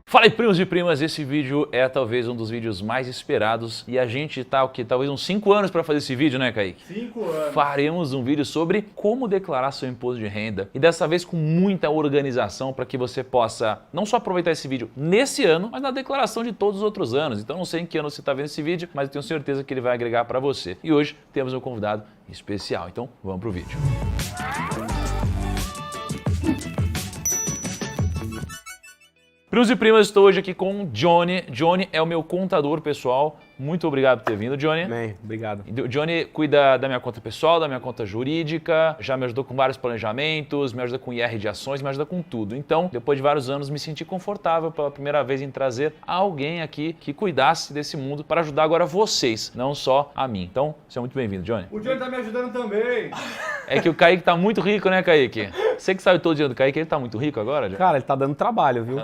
Fala aí, primos e primas, esse vídeo é talvez um dos vídeos mais esperados e a gente tá o quê? Talvez uns 5 anos para fazer esse vídeo, né, Kaique? 5 anos. Faremos um vídeo sobre como declarar seu imposto de renda e dessa vez com muita organização para que você possa não só aproveitar esse vídeo nesse ano, mas na declaração de todos os outros anos. Então não sei em que ano você está vendo esse vídeo, mas eu tenho certeza que ele vai agregar para você. E hoje temos um convidado especial, então vamos pro vídeo. Primos e primas, estou hoje aqui com o Johnny. Johnny é o meu contador pessoal. Muito obrigado por ter vindo, Johnny. Bem, obrigado. O Johnny cuida da minha conta pessoal, da minha conta jurídica, já me ajudou com vários planejamentos, me ajuda com IR de ações, me ajuda com tudo. Então, depois de vários anos, me senti confortável pela primeira vez em trazer alguém aqui que cuidasse desse mundo para ajudar agora vocês, não só a mim. Então, seja muito bem-vindo, Johnny. O Johnny tá me ajudando também. É que o Kaique tá muito rico, né, Kaique? Você que sabe todo dia do Kaique, ele tá muito rico agora, Johnny? Cara, ele tá dando trabalho, viu?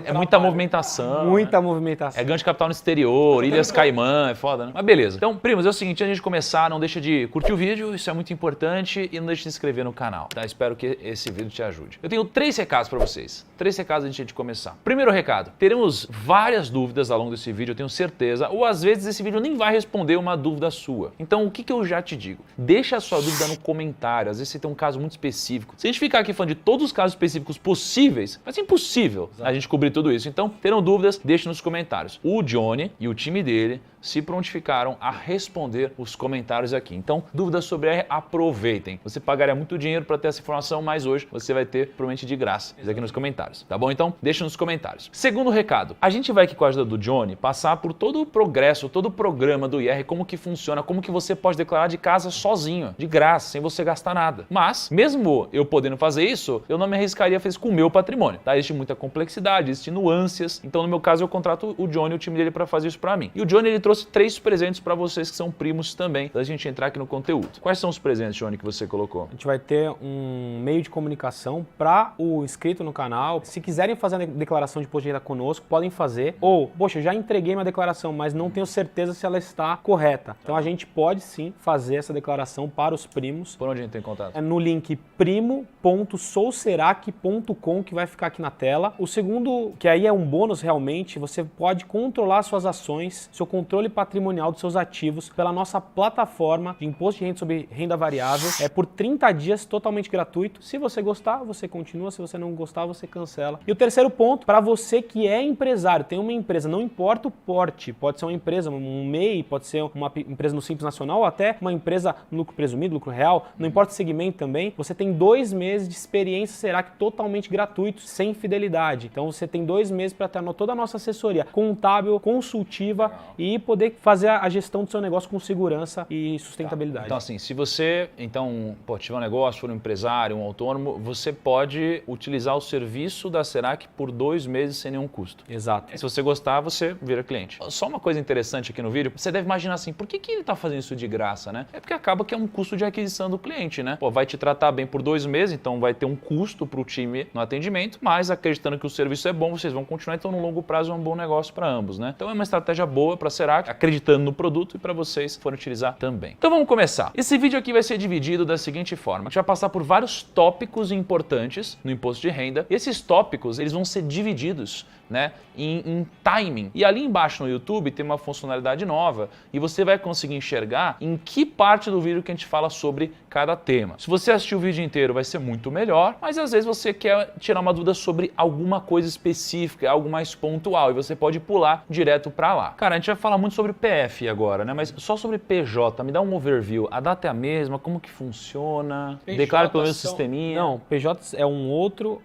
É muita movimentação. Muita movimentação. É ganho de capital no exterior, Ilhas Caimã, é foda, né? Mas beleza. Então, primos, é o seguinte, antes de a gente começar, não deixa de curtir o vídeo, isso é muito importante, e não deixa de se inscrever no canal, tá? Espero que esse vídeo te ajude. Eu tenho 3 recados pra vocês. 3 recados antes de começar. Primeiro recado, teremos várias dúvidas ao longo desse vídeo, eu tenho certeza, ou às vezes esse vídeo nem vai responder uma dúvida sua. Então, o que eu já te digo? Deixa a sua dúvida no comentário, às vezes você tem um caso muito específico. Se a gente ficar aqui falando de todos os casos específicos possíveis, vai ser impossível a gente cobrir tudo isso. Então, terão dúvidas, deixe nos comentários. O Johnny e o time dele se prontificaram a responder os comentários aqui. Então, dúvidas sobre R, aproveitem. Você pagaria muito dinheiro para ter essa informação, mas hoje você vai ter provavelmente de graça. Isso aqui nos comentários, tá bom? Então, deixa nos comentários. Segundo recado, a gente vai aqui com a ajuda do Johnny passar por todo o progresso, todo o programa do IR, como que funciona, como que você pode declarar de casa sozinho, de graça, sem você gastar nada. Mas, mesmo eu podendo fazer isso, eu não me arriscaria a fazer isso com o meu patrimônio, tá? Existe muita complexidade, existe nuances. Então, no meu caso, eu contrato o Johnny e o time dele para fazer isso para mim. E o Johnny, ele trouxe 3 presentes para vocês que são primos também, antes da gente entrar aqui no conteúdo. Quais são os presentes, Johnny, que você colocou? A gente vai ter um meio de comunicação para o inscrito no canal. Se quiserem fazer a declaração de imposto de renda conosco, podem fazer. Ou, poxa, eu já entreguei minha declaração, mas não tenho certeza se ela está correta. Então a gente pode sim fazer essa declaração para os primos. Por onde a gente tem contato? É no link primo.souserac.com, que vai ficar aqui na tela. O segundo, que aí é um bônus realmente, você pode controlar suas ações, seu controle patrimonial dos seus ativos pela nossa plataforma de imposto de renda sobre renda variável. É por 30 dias totalmente gratuito. Se você gostar, você continua. Se você não gostar, você cancela. E o terceiro ponto, para você que é empresário, tem uma empresa, não importa o porte, pode ser uma empresa, um MEI, pode ser uma empresa no Simples Nacional ou até uma empresa no lucro presumido, lucro real, não importa o segmento também, você tem 2 meses de experiência Serac totalmente gratuito, sem fidelidade. Então você tem 2 meses para ter toda a nossa assessoria contábil, consultiva e poder fazer a gestão do seu negócio com segurança e sustentabilidade. Então assim, se você tiver um negócio, for um empresário, um autônomo, você pode utilizar o serviço da Serac por 2 meses sem nenhum custo. Exato. Se você gostar, você vira cliente. Só uma coisa interessante aqui no vídeo, você deve imaginar assim, por que ele está fazendo isso de graça, né? É porque acaba que é um custo de aquisição do cliente, né? Pô, vai te tratar bem por 2 meses, então vai ter um custo para o time no atendimento, mas acreditando que o serviço é bom, vocês vão continuar, então no longo prazo é um bom negócio para ambos, né? Então é uma estratégia boa para a Serac, acreditando no produto e para vocês forem utilizar também. Então vamos começar. Esse vídeo aqui vai ser dividido da seguinte forma. A gente vai passar por vários tópicos importantes no imposto de renda. Esses tópicos, eles vão ser divididos, né, em timing. E ali embaixo no YouTube tem uma funcionalidade nova e você vai conseguir enxergar em que parte do vídeo que a gente fala sobre cada tema. Se você assistir o vídeo inteiro vai ser muito melhor, mas às vezes você quer tirar uma dúvida sobre alguma coisa específica, algo mais pontual e você pode pular direto para lá. Cara, a gente vai falar muito sobre PF agora, né, mas só sobre PJ, me dá um overview. A data é a mesma, como que funciona? Declara pelo menos o sisteminha. Não, PJ é um outro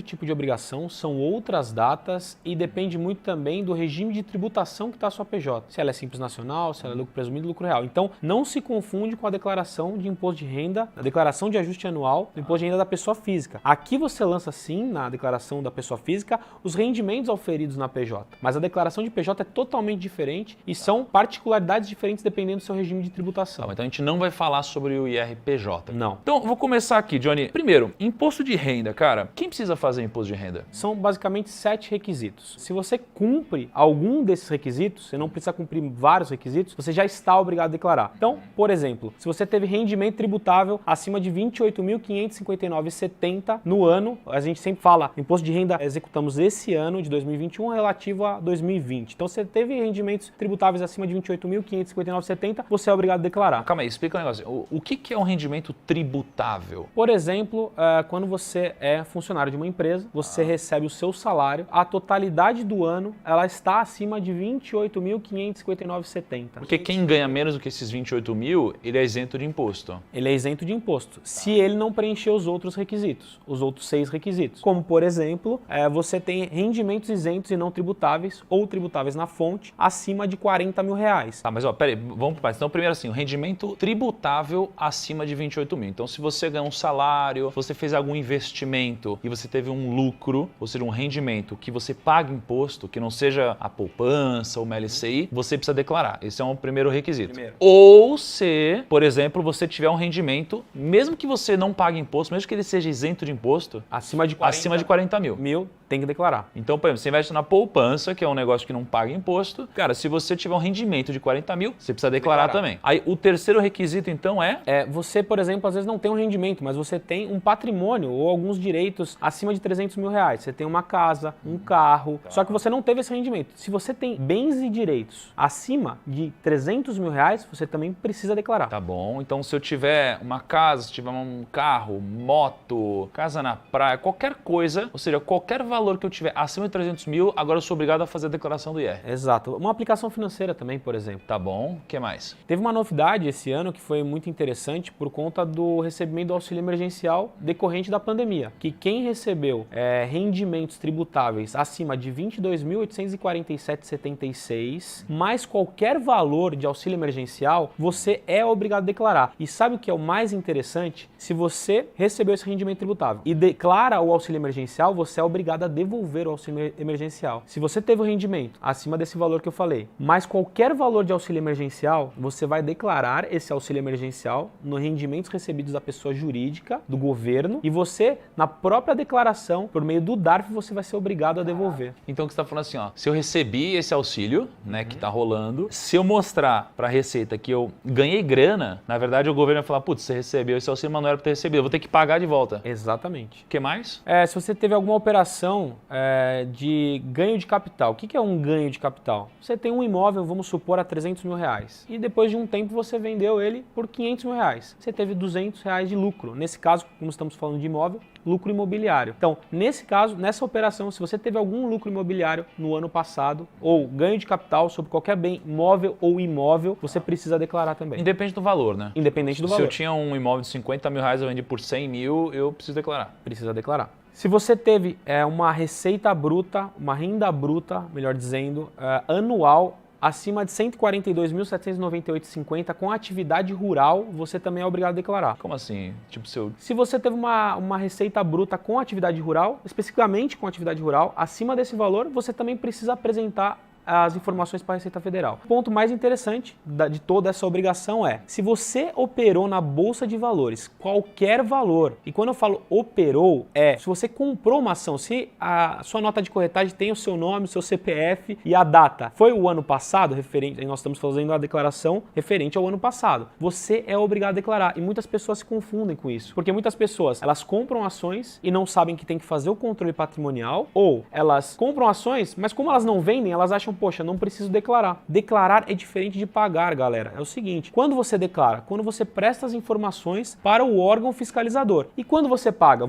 tipo de obrigação, são outras datas e depende muito também do regime de tributação que está a sua PJ. Se ela é Simples Nacional, se ela é lucro presumido, lucro real. Então, não se confunde com a declaração de imposto de renda, a declaração de ajuste anual do imposto de renda da pessoa física. Aqui você lança sim, na declaração da pessoa física, os rendimentos auferidos na PJ. Mas a declaração de PJ é totalmente diferente e são particularidades diferentes dependendo do seu regime de tributação. Tá, então a gente não vai falar sobre o IRPJ. Não. Então, vou começar aqui, Johnny. Primeiro, imposto de renda, cara. Quem precisa fazer imposto de renda? São basicamente 7 requisitos requisitos. Se você cumpre algum desses requisitos, você não precisa cumprir vários requisitos, você já está obrigado a declarar. Então, por exemplo, se você teve rendimento tributável acima de R$ 28.559,70 no ano, a gente sempre fala, imposto de renda executamos esse ano de 2021 relativo a 2020. Então, você teve rendimentos tributáveis acima de R$ 28.559,70, você é obrigado a declarar. Calma aí, explica um negócio. O que é um rendimento tributável? Por exemplo, quando você é funcionário de uma empresa, você recebe o seu salário, a totalidade do ano ela está acima de R$ 28.559,70. Porque quem ganha menos do que esses 28 mil, ele é isento de imposto. Ele é isento de imposto, se ele não preencher os outros requisitos, os outros 6 requisitos. Como, por exemplo, você tem rendimentos isentos e não tributáveis ou tributáveis na fonte acima de R$ 40 mil. Tá, mas ó, peraí, vamos para então primeiro assim, o rendimento tributável acima de 28 mil. Então se você ganha um salário, se você fez algum investimento e você teve um lucro, ou seja, um rendimento que você paga imposto, que não seja a poupança ou uma LCI, você precisa declarar. Esse é um primeiro requisito. Ou se, por exemplo, você tiver um rendimento, mesmo que você não pague imposto, mesmo que ele seja isento de imposto, acima de 40 mil. Tem que declarar. Então, por exemplo, você investe na poupança, que é um negócio que não paga imposto. Cara, se você tiver um rendimento de 40 mil, você precisa declarar também. Aí, o terceiro requisito, então, você, por exemplo, às vezes não tem um rendimento, mas você tem um patrimônio ou alguns direitos acima de 300 mil reais. Você tem uma casa, um carro, só que você não teve esse rendimento. Se você tem bens e direitos acima de 300 mil reais, você também precisa declarar. Tá bom. Então, se eu tiver uma casa, se tiver um carro, moto, casa na praia, qualquer coisa, ou seja, qualquer valor que eu tiver acima de 300 mil, agora eu sou obrigado a fazer a declaração do IR. Exato. Uma aplicação financeira também, por exemplo. Tá bom. O que mais? Teve uma novidade esse ano que foi muito interessante por conta do recebimento do auxílio emergencial decorrente da pandemia, que quem recebeu rendimentos tributáveis acima de R$ 22.847,76, mais qualquer valor de auxílio emergencial, você é obrigado a declarar. E sabe o que é o mais interessante? Se você recebeu esse rendimento tributável e declara o auxílio emergencial, você é obrigado a devolver o auxílio emergencial. Se você teve o rendimento acima desse valor que eu falei, mais qualquer valor de auxílio emergencial, você vai declarar esse auxílio emergencial nos rendimentos recebidos da pessoa jurídica, do governo, e você, na própria declaração, por meio do DARF, você vai ser obrigado a devolver. Então, o que você está falando assim, ó, se eu recebi esse auxílio, né, que está rolando, se eu mostrar para a Receita que eu ganhei grana, na verdade o governo vai falar, putz, você recebeu esse auxílio, mas não era para ter recebido, eu vou ter que pagar de volta. Exatamente. O que mais? Se você teve alguma operação de ganho de capital, o que é um ganho de capital? Você tem um imóvel, vamos supor, a 300 mil reais, e depois de um tempo você vendeu ele por 500 mil reais. Você teve 200 reais de lucro. Nesse caso, como estamos falando de imóvel, lucro imobiliário. Então, nesse caso, nessa operação, se você teve algum lucro imobiliário no ano passado, ou ganho de capital sobre qualquer bem móvel ou imóvel, você precisa declarar também. Independente do valor, né? Independente do valor. Se eu tinha um imóvel de 50 mil reais, eu vendi por 100 mil, eu preciso declarar. Precisa declarar. Se você teve uma receita bruta, uma renda bruta, melhor dizendo, anual, acima de R$ 142.798,50 com atividade rural, você também é obrigado a declarar. Como assim? Tipo, Se você teve uma receita bruta com atividade rural, especificamente com atividade rural, acima desse valor, você também precisa apresentar as informações para a Receita Federal. O ponto mais interessante de toda essa obrigação é, se você operou na Bolsa de Valores, qualquer valor, e quando eu falo operou, se você comprou uma ação, se a sua nota de corretagem tem o seu nome, o seu CPF e a data, foi o ano passado, nós estamos fazendo a declaração referente ao ano passado, você é obrigado a declarar, e muitas pessoas se confundem com isso, porque muitas pessoas, elas compram ações e não sabem que tem que fazer o controle patrimonial, ou elas compram ações, mas como elas não vendem, elas acham, poxa, não preciso declarar. Declarar é diferente de pagar, galera. É o seguinte, quando você declara, quando você presta as informações para o órgão fiscalizador. E quando você paga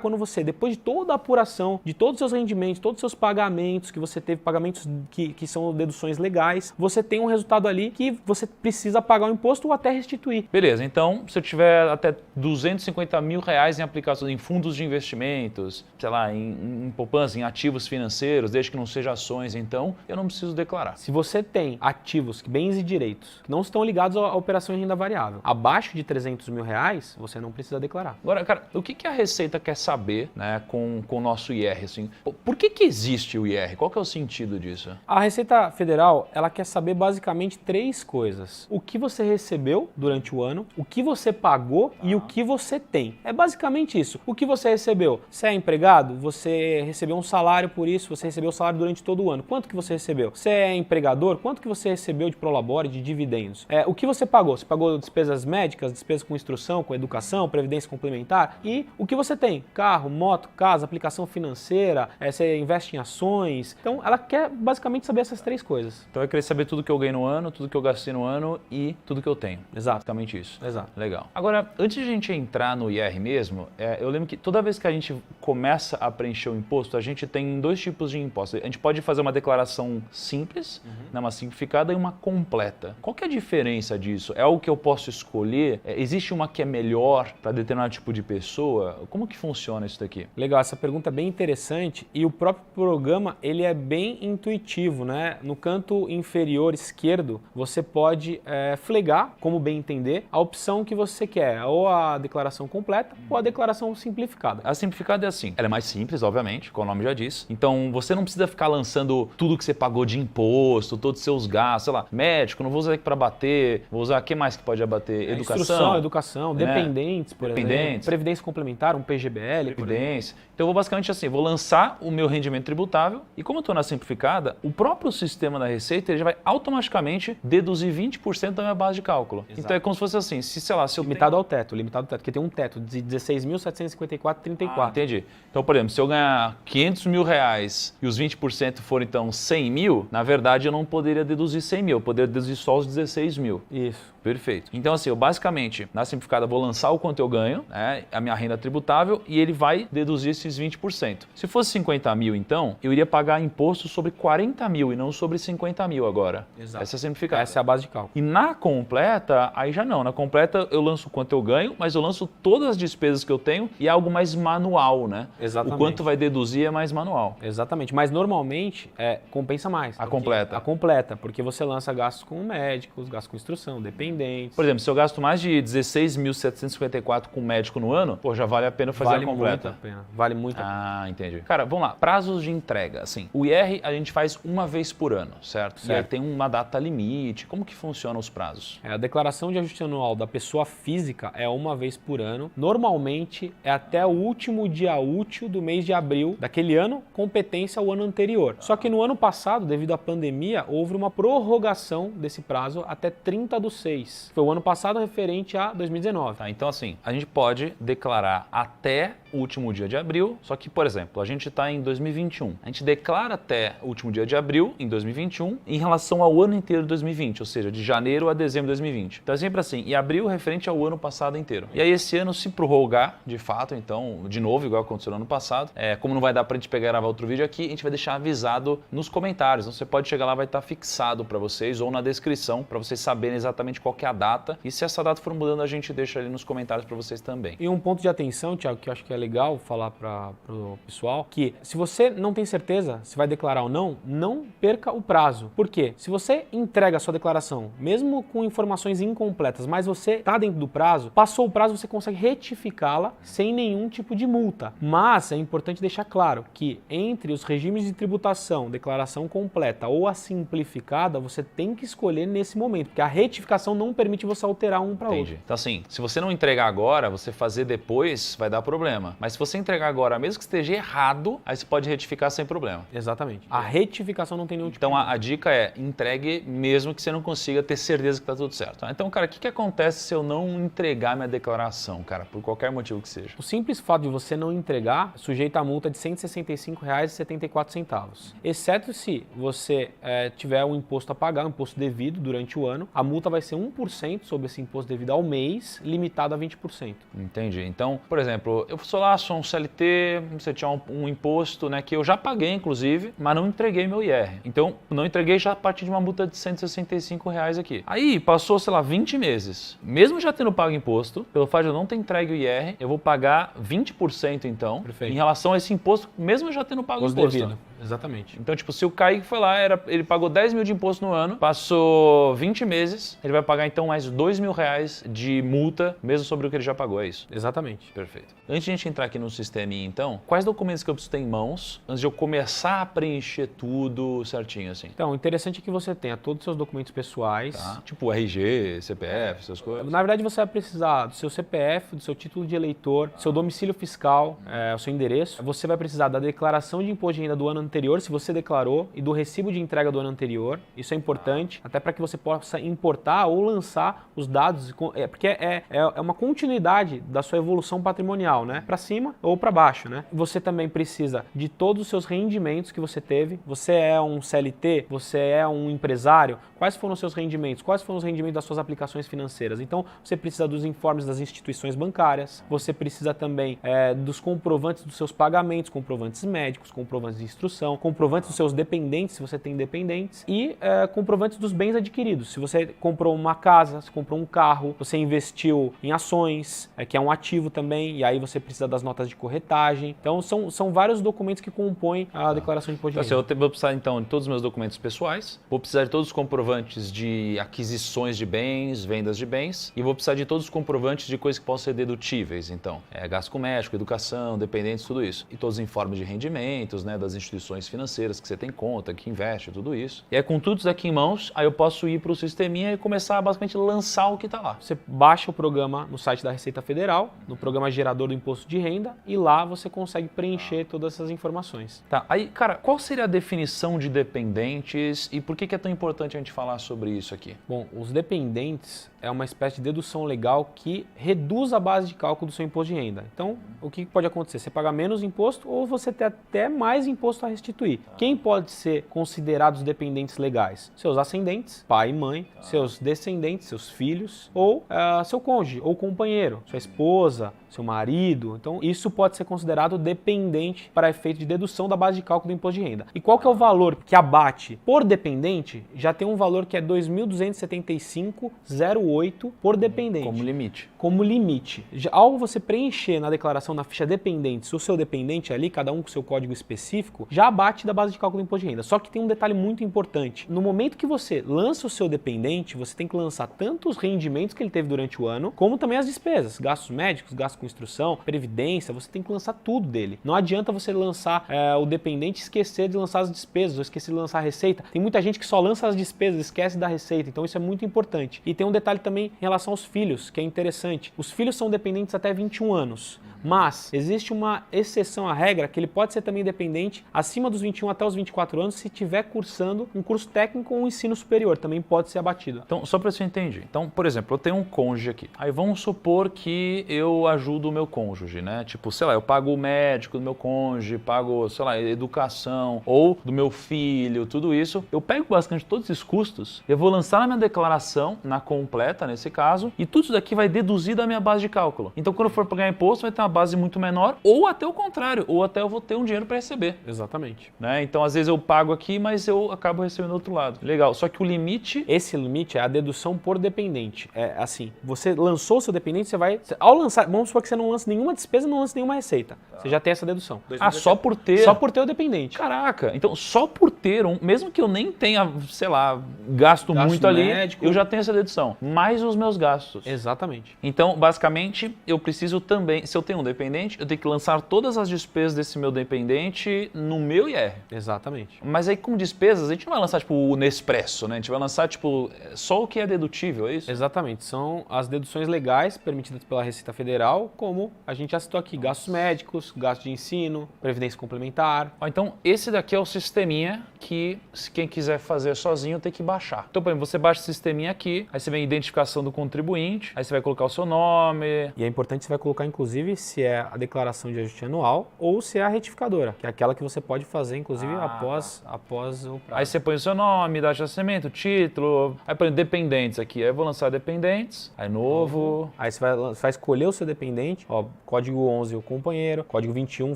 quando você, depois de toda a apuração, de todos os seus rendimentos, todos os seus pagamentos, que você teve pagamentos que são deduções legais, você tem um resultado ali que você precisa pagar o imposto ou até restituir. Beleza, então se eu tiver até 250 mil reais em aplicações, em fundos de investimentos, sei lá, em poupança, em ativos financeiros, desde que não seja ações, então, eu não preciso declarar. Se você tem ativos, bens e direitos, que não estão ligados à operação em renda variável, abaixo de 300 mil reais, você não precisa declarar. Agora, cara, o que a Receita quer saber, né, com o nosso IR? Assim? Por que existe o IR? Qual que é o sentido disso? A Receita Federal, ela quer saber basicamente 3 coisas. O que você recebeu durante o ano, o que você pagou e o que você tem. É basicamente isso. O que você recebeu? Você é empregado? Você recebeu um salário por isso, você recebeu o salário durante todo o ano. Quanto que você recebeu? Você é empregador? Quanto que você recebeu de prolabore, de dividendos? O que você pagou? Você pagou despesas médicas, despesas com instrução, com educação, previdência complementar? E o que você tem? Carro, moto, casa, aplicação financeira, você investe em ações. Então, ela quer basicamente saber essas 3 coisas. Então eu queria saber tudo que eu ganhei no ano, tudo que eu gastei no ano e tudo que eu tenho. Exato. Basicamente isso. Exato. Legal. Agora, antes de a gente entrar no IR mesmo, eu lembro que toda vez que a gente começa a preencher o imposto, a gente tem 2 tipos de imposto. A gente pode fazer uma declaração simples, né, uma simplificada e uma completa. Qual que é a diferença disso? É algo que eu posso escolher? Existe uma que é melhor para determinado tipo de pessoa? Como que funciona isso daqui? Legal, essa pergunta é bem interessante e o próprio programa ele é bem intuitivo, né? No canto inferior esquerdo você pode flegar, como bem entender, a opção que você quer, ou a declaração completa ou a declaração simplificada. A simplificada é assim, ela é mais simples, obviamente, como o nome já diz. Então você não precisa ficar lançando tudo que você pagou de imposto, todos os seus gastos, sei lá, médico, não vou usar aqui para bater, vou usar, o que mais que pode abater? Educação, educação, né? Dependentes, por exemplo, previdência complementar, um PGBL. Previdência. Então eu vou basicamente assim, vou lançar o meu rendimento tributável e como eu estou na simplificada, o próprio sistema da Receita ele já vai automaticamente deduzir 20% da minha base de cálculo. Exato. Então é como se fosse assim, se sei lá, se eu limitado ao teto, porque tem um teto de 16.754,34. Entendi. Então, por exemplo, se eu ganhar 500 mil reais e os 20% forem então 100 mil, na verdade eu não poderia deduzir 100 mil, eu poderia deduzir só os 16 mil. Isso. Perfeito. Então assim, eu basicamente, na simplificada, vou lançar o quanto eu ganho, né, a minha renda tributável, e ele vai deduzir esses 20%. Se fosse 50 mil, então, eu iria pagar imposto sobre 40 mil e não sobre 50 mil agora. Exato. Essa é a simplificada. Essa é a base de cálculo. E na completa, aí já não. Na completa eu lanço o quanto eu ganho, mas eu lanço todas as despesas que eu tenho e é algo mais manual, né? Exatamente. O quanto vai deduzir é mais manual. Exatamente. Mas normalmente compensa mais. A completa. A completa, porque você lança gastos com médicos, gastos com instrução, dependentes. Por exemplo, se eu gasto mais de 16.754 com médico no ano, pô, já vale a pena fazer a completa. Vale muito a pena. Vale muito a pena. Ah, entendi. Cara, vamos lá. Prazos de entrega, assim. O IR a gente faz uma vez por ano, certo? E aí tem uma data limite. Como que funcionam os prazos? A declaração de ajuste anual da pessoa física é uma vez por ano. Normalmente é até o último dia útil do mês de abril daquele ano, competência ao ano anterior. Só que no ano passado, devido à pandemia, houve uma prorrogação desse prazo até 30/6. Foi o ano passado referente a 2019. Tá, então assim, a gente pode declarar até o último dia de abril, só que, por exemplo, a gente está em 2021. A gente declara até o último dia de abril, em 2021, em relação ao ano inteiro de 2020, ou seja, de janeiro a dezembro de 2020. Então é sempre assim, e abril referente ao ano passado inteiro. E aí esse ano se prorrogar, de fato, então, de novo, igual aconteceu no ano passado, como não vai dar pra gente pegar e gravar outro vídeo aqui, a gente vai deixar avisado nos comentários. Então você pode chegar lá, vai estar fixado para vocês, ou na descrição, para vocês saberem exatamente qual que é a data. E se essa data for mudando, a gente deixa ali nos comentários para vocês também. E um ponto de atenção, Thiago, que eu acho que é legal falar para o pessoal, que se você não tem certeza se vai declarar ou não, não perca o prazo. Por quê? Se você entrega a sua declaração, mesmo com informações incompletas, mas você está dentro do prazo, passou o prazo, você consegue retificá-la sem nenhum tipo de multa. Mas é importante deixar claro que entre os regimes de tributação, declaração completa ou a simplificada, você tem que escolher nesse momento, porque a retificação não permite você alterar um para outro. Então assim, se você não entregar agora, você fazer depois vai dar problema. Mas se você entregar agora, mesmo que esteja errado, aí você pode retificar sem problema. Exatamente. A retificação não tem nenhum tipo Então de... a dica é, entregue mesmo que você não consiga ter certeza que está tudo certo. Então, cara, o que acontece se eu não entregar minha declaração, cara, por qualquer motivo que seja? O simples fato de você não entregar sujeita a multa de R$ 165,74. Exceto se você tiver um imposto a pagar, um imposto devido durante o ano, a multa vai ser 1% sobre esse imposto devido ao mês, limitado a 20%. Entendi. Então, por exemplo, eu sou um CLT, você tinha um imposto, né, que eu já paguei, inclusive, mas não entreguei meu IR. Então, não entreguei já a partir de uma multa de R$ 165 aqui. Aí, passou, sei lá, 20 meses. Mesmo já tendo pago imposto, pelo fato de eu não ter entregue o IR, eu vou pagar 20% então, Perfeito. em relação a esse imposto, mesmo já tendo pago imposto. Devido. Exatamente. Então, tipo, se o Kaique foi lá, ele pagou 10 mil de imposto no ano, passou 20 meses, ele vai pagar então mais 2 mil reais de multa, mesmo sobre o que ele já pagou, é isso? Exatamente. Perfeito. Antes de a gente entrar aqui no sisteminha, então, quais documentos que eu preciso ter em mãos antes de eu começar a preencher tudo certinho, assim? Então, o interessante é que você tenha todos os seus documentos pessoais. Tá? Tipo RG, CPF, essas coisas. Na verdade, você vai precisar do seu CPF, do seu título de eleitor, do seu domicílio fiscal, o seu endereço. Você vai precisar da declaração de imposto de renda do ano anterior, se você declarou, e do recibo de entrega do ano anterior. Isso é importante, até para que você possa importar ou lançar os dados, porque é uma continuidade da sua evolução patrimonial, né? Para cima ou para baixo, né? Você também precisa de todos os seus rendimentos que você teve. Você é um CLT? Você é um empresário? Quais foram os seus rendimentos? Quais foram os rendimentos das suas aplicações financeiras? Então, você precisa dos informes das instituições bancárias, você precisa também dos comprovantes dos seus pagamentos, comprovantes médicos, comprovantes de instrução, comprovantes dos seus dependentes, se você tem dependentes, e comprovantes dos bens adquiridos. Se você comprou uma casa, se comprou um carro, você investiu em ações, que é um ativo também, e aí você precisa das notas de corretagem. Então, são vários documentos que compõem a declaração de imposto de renda. Eu vou precisar, então, de todos os meus documentos pessoais, vou precisar de todos os comprovantes de aquisições de bens, vendas de bens, e vou precisar de todos os comprovantes de coisas que possam ser dedutíveis, então. Gasto com médico, educação, dependentes, tudo isso. E todos os informes de rendimentos, né, das instituições financeiras que você tem conta, que investe, tudo isso. E aí, com tudo isso aqui em mãos, aí eu posso ir para o sisteminha e começar a basicamente lançar o que está lá. Você baixa o programa no site da Receita Federal, no programa gerador do imposto de renda, e lá você consegue preencher todas essas informações. Tá, aí, cara, qual seria a definição de dependentes e por que é tão importante a gente falar sobre isso aqui? Bom, os dependentes é uma espécie de dedução legal que reduz a base de cálculo do seu imposto de renda. Então, o que pode acontecer? Você paga menos imposto ou você tem até mais imposto a restituir. Quem pode ser considerados dependentes legais? Seus ascendentes, pai e mãe, seus descendentes, seus filhos, ou seu cônjuge ou companheiro, sua esposa, seu marido. Então, isso pode ser considerado dependente para efeito de dedução da base de cálculo do imposto de renda. E qual que é o valor que abate por dependente? Já tem um valor que é R$ 2.275,08 por dependente. Como limite. Como limite. Ao você preencher na declaração, na ficha dependentes, o seu dependente ali, cada um com seu código específico, já abate da base de cálculo do imposto de renda. Só que tem um detalhe muito importante. No momento que você lança o seu dependente, você tem que lançar tanto os rendimentos que ele teve durante o ano, como também as despesas, gastos médicos, gastos com instrução, previdência, você tem que lançar tudo dele. Não adianta você lançar o dependente e esquecer de lançar as despesas, ou esquecer de lançar a receita. Tem muita gente que só lança as despesas, esquece da receita, então isso é muito importante. E tem um detalhe também em relação aos filhos, que é interessante. Os filhos são dependentes até 21 anos. Mas existe uma exceção à regra que ele pode ser também dependente acima dos 21 até os 24 anos se estiver cursando um curso técnico ou um ensino superior, também pode ser abatido. Então, só para você entender. Então, por exemplo, eu tenho um cônjuge aqui. Aí vamos supor que eu ajudo o meu cônjuge, né? Tipo, sei lá, eu pago o médico do meu cônjuge, pago, sei lá, educação ou do meu filho, tudo isso. Eu pego basicamente todos esses custos, eu vou lançar na minha declaração, na completa nesse caso, e tudo isso daqui vai deduzir da minha base de cálculo. Então, quando eu for pagar imposto, vai ter uma base muito menor, ou até o contrário, ou até eu vou ter um dinheiro para receber. Exatamente. Né? Então, às vezes eu pago aqui, mas eu acabo recebendo do outro lado. Legal, só que o limite... Esse limite é a dedução por dependente. É assim, você lançou o seu dependente, você vai... Ao lançar, vamos supor que você não lança nenhuma despesa, não lança nenhuma receita. Você já tem essa dedução. Ah, só por ter? Só por ter o dependente. Caraca, então só por ter um, mesmo que eu nem tenha, sei lá, gasto muito ali, médico, eu já tenho essa dedução, mais os meus gastos. Exatamente. Então, basicamente, eu preciso também, se eu tenho um dependente, eu tenho que lançar todas as despesas desse meu dependente no meu IR. Exatamente. Mas aí, como despesas, a gente não vai lançar, tipo, o Nespresso, né? A gente vai lançar, tipo, só o que é dedutível, é isso? Exatamente. São as deduções legais permitidas pela Receita Federal, como a gente já citou aqui, gastos médicos, gastos de ensino, previdência complementar. Ó, então, esse daqui é o sisteminha que, se quem quiser fazer sozinho, tem que baixar. Então, por exemplo, você baixa o sisteminha aqui, aí você vem a identificação do contribuinte, aí você vai colocar o seu nome. E é importante você vai colocar, inclusive, se é a declaração de ajuste anual ou se é a retificadora, que é aquela que você pode fazer, inclusive, após o prazo. Aí você põe o seu nome, data de nascimento, título, aí põe dependentes aqui. Aí eu vou lançar dependentes, aí novo. Aí você vai escolher o seu dependente, ó, código 11 o companheiro, código 21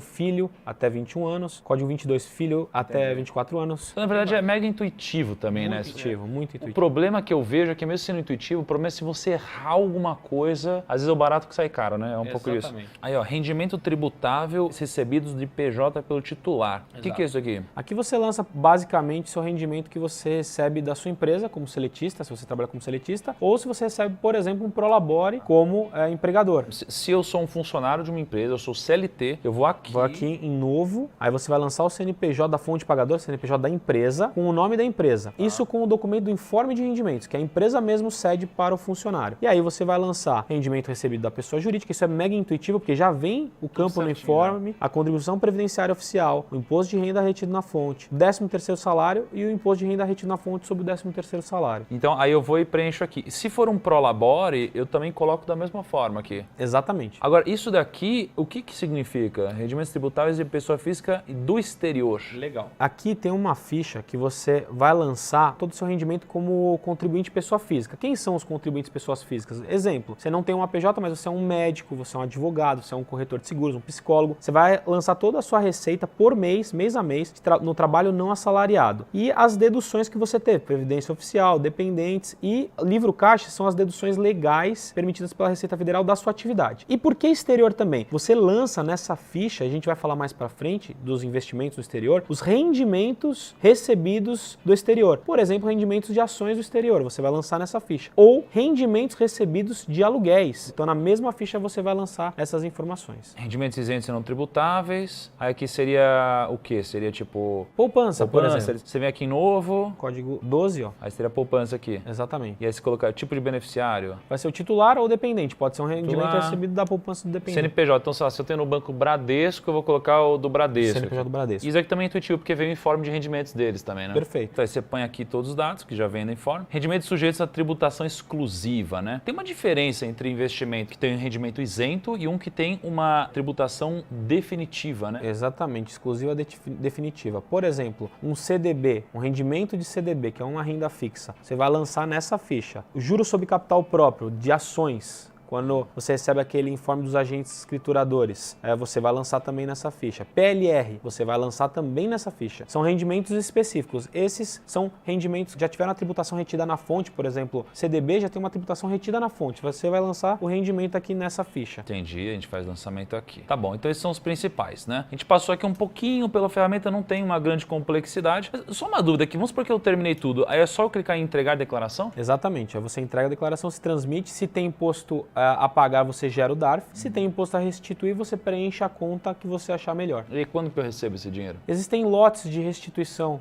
filho até 21 anos, código 22 filho até 24 anos. Então, na verdade, é mega intuitivo também, né? Muito intuitivo. O problema que eu vejo é que mesmo sendo intuitivo, o problema é se você errar alguma coisa, às vezes é o barato que sai caro, né? É um pouco isso. Aí, ó, rendimento tributável recebidos de PJ pelo titular. O que é isso aqui? Aqui você lança basicamente seu rendimento que você recebe da sua empresa como seletista, se você trabalha como seletista, ou se você recebe, por exemplo, um Prolabore como empregador. Se eu sou um funcionário de uma empresa, eu sou CLT, eu vou aqui... Vou aqui em novo, aí você vai lançar o CNPJ da fonte pagadora, CNPJ da empresa, com o nome da empresa. Isso com o documento do informe de rendimentos, que a empresa mesmo cede para o funcionário. E aí você vai lançar rendimento recebido da pessoa jurídica, isso é mega intuitivo, porque já vem o campo no informe, a contribuição previdenciária oficial, o imposto de renda retido na fonte, o 13º salário e o imposto de renda retido na fonte sobre o 13º salário. Então aí eu vou e preencho aqui. Se for um Prolabore, eu também coloco da mesma forma aqui. Exatamente. Agora, isso daqui, o que significa? Rendimentos tributáveis de pessoa física do exterior. Legal. Aqui tem uma ficha que você vai lançar todo o seu rendimento como contribuinte pessoa física. Quem são os contribuintes pessoas físicas? Exemplo, você não tem um APJ, mas você é um médico, você é um advogado, você é um corretor de seguros, um psicólogo. Você vai lançar toda a sua receita por mês, mês a mês, no trabalho não assalariado. E as deduções que você teve, previdência oficial, dependentes e livro caixa são as deduções legais permitidas pela Receita Federal da sua atividade. E por que exterior também? Você lança nessa ficha, a gente vai falar mais para frente dos investimentos no exterior, os rendimentos recebidos do exterior. Por exemplo, rendimentos de ações do exterior, você vai lançar nessa ficha. Ou rendimentos recebidos de aluguéis. Então na mesma ficha você vai lançar essas informações. Rendimentos isentos e não tributáveis. Aí aqui seria o quê? Seria tipo... Poupança, por exemplo. Você vem aqui em novo. Código 12, ó. Aí seria poupança aqui. Exatamente. E aí você colocar tipo de beneficiário. Vai ser o titular ou dependente. Pode ser um rendimento recebido da poupança do dependente. CNPJ. Então, sei lá, se eu tenho no banco Bradesco, eu vou colocar o do Bradesco. CNPJ do Bradesco. Isso aqui também é intuitivo, porque vem o informe de rendimentos deles também, né? Perfeito. Então aí você põe aqui todos os dados, que já vem no informe. Rendimentos sujeitos à tributação exclusiva, né? Tem uma diferença entre investimento que tem um rendimento isento e um que tem uma tributação definitiva, né? Exatamente, exclusiva definitiva. Por exemplo, um CDB, um rendimento de CDB, que é uma renda fixa, você vai lançar nessa ficha. O juros sobre capital próprio de ações, quando você recebe aquele informe dos agentes escrituradores, você vai lançar também nessa ficha. PLR, você vai lançar também nessa ficha. São rendimentos específicos. Esses são rendimentos que já tiveram a tributação retida na fonte, por exemplo, CDB já tem uma tributação retida na fonte. Você vai lançar o rendimento aqui nessa ficha. Entendi, a gente faz lançamento aqui. Tá bom, então esses são os principais, né? A gente passou aqui um pouquinho pela ferramenta, não tem uma grande complexidade. Só uma dúvida aqui, vamos supor que eu terminei tudo. Aí é só eu clicar em entregar a declaração? Exatamente, aí você entrega a declaração, se transmite, se tem imposto a pagar, você gera o DARF. Se tem imposto a restituir, você preenche a conta que você achar melhor. E quando que eu recebo esse dinheiro? Existem lotes de restituição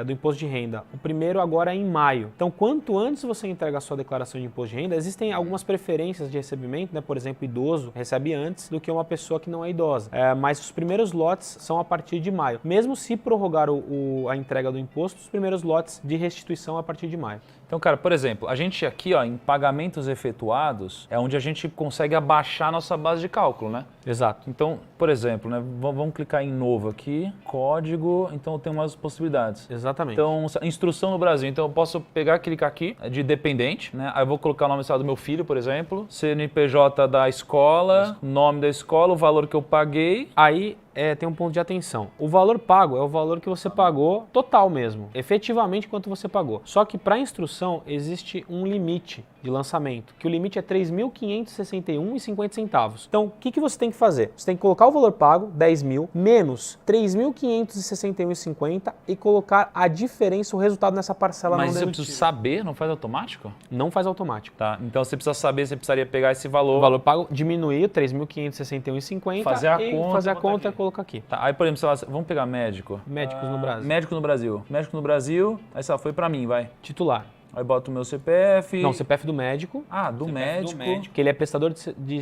do imposto de renda. O primeiro agora é em maio. Então, quanto antes você entrega a sua declaração de imposto de renda, existem algumas preferências de recebimento, né? Por exemplo, idoso recebe antes do que uma pessoa que não é idosa. Mas os primeiros lotes são a partir de maio. Mesmo se prorrogar a entrega do imposto, os primeiros lotes de restituição a partir de maio. Então, cara, por exemplo, a gente aqui, ó, em pagamentos efetuados, é onde a gente consegue abaixar a nossa base de cálculo, né? Exato. Então, por exemplo, né, vamos clicar em novo aqui, código, então eu tenho umas possibilidades. Exatamente. Então, instrução no Brasil. Então, eu posso pegar, clicar aqui, de dependente, né? Aí eu vou colocar o nome do meu filho, por exemplo, CNPJ da escola, nome da escola, o valor que eu paguei. Aí tem um ponto de atenção. O valor pago é o valor que você pagou total mesmo, efetivamente quanto você pagou. Só que para instrução existe um limite de lançamento, que o limite é R$ 3.561,50. Então, o que você tem que fazer? Você tem que colocar o valor pago, 10 mil, menos R$ 3.561,50 e colocar a diferença, o resultado nessa parcela não dedutível. Mas eu preciso saber, não faz automático? Não faz automático. Tá, então você precisa saber, você precisaria pegar esse valor. O valor pago, diminuir R$ 3.561,50 fazer a conta e colocar aqui. Tá, aí, por exemplo, sei lá, vamos pegar médico. Médicos no Brasil. Médico no Brasil. Médico no Brasil, aí sei lá, foi pra mim, vai. Titular. Aí boto o meu CPF. Não, CPF do médico. Ah, do médico. Que ele é prestador de